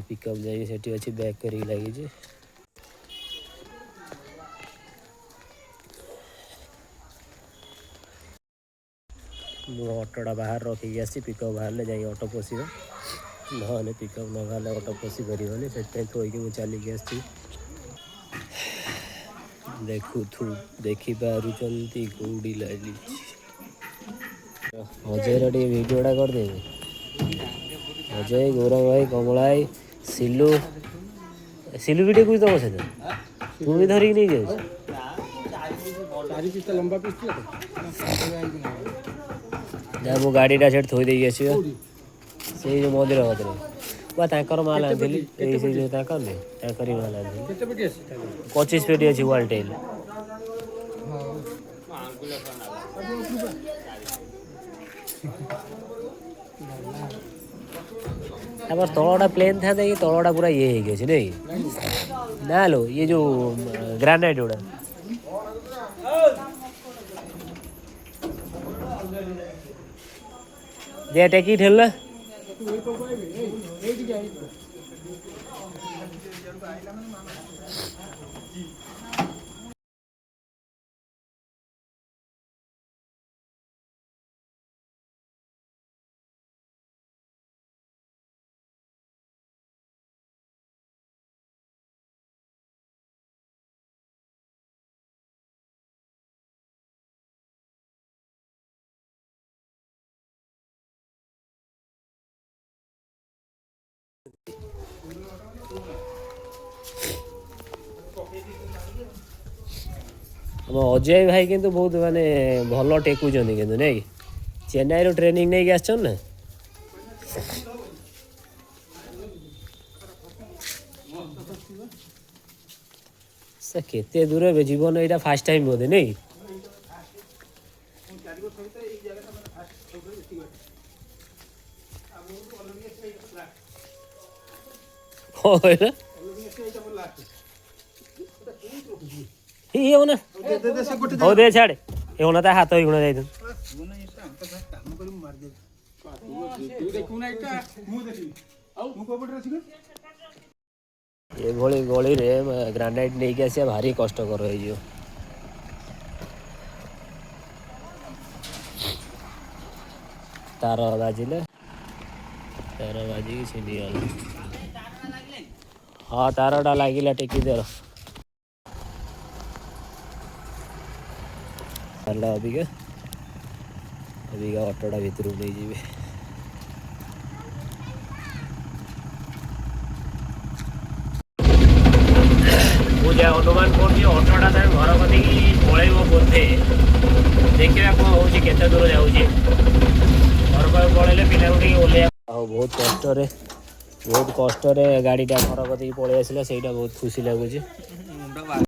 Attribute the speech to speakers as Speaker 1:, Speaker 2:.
Speaker 1: Pickup जाइए सेठी अच्छी back करी लगी ऑटोटा बाहर रखिक आसी पिकअप बाहर जाए ऑटो पशा ना पिकअप न बाहर ऑटो पशि पारे से थोड़ी मुझे चलिकी आसी देखिपार कौड़ी लगी अजय भिडियोटा करदेवी अजय गौरव भाई कमला भाई सिलू सिलू भिडियो कुछ तुम सहित तू भी धरिक नहीं जाऊँ मो गाड़ीटा से थोड़ी आस जो मंदिर कदर माल आनी माल आनी 25 पेटी अच्छी वालटेल तलटा प्लेन था कि तलटा पूरा ये नहीं ना लो ये जो ग्रानाइट गुड़ा दे टेकी ठेल अजय भाई किंतु बहुत माने भल टेकुचंदी किंतु नहीं चेन्नई रो ट्रेनिंग नहीं आछन ना से केते दूर बे जीवन एटा फर्स्ट टाइम बोधे नहीं ये होना हो दे छाड़ ये होना था हाथ ही गुणा जाए ये भली गली रे ग्रानाइट नहीं के आसिया भारी कष्ट कर तार बाजिले तार बाजिक छिड़गला हाँ तारटा लगिला टेकी दे अबिका ऑटोटा भितर नहीं जी मुझे अनुमान कर ऑटोटा घर कदी पलैब बोधे देखा कौन हो दूर जाऊँ घर पलैले पिला ओल्ले बहुत कष्ट गाड़ीटा घर कदी पलि आसला से बहुत खुशी लगुच।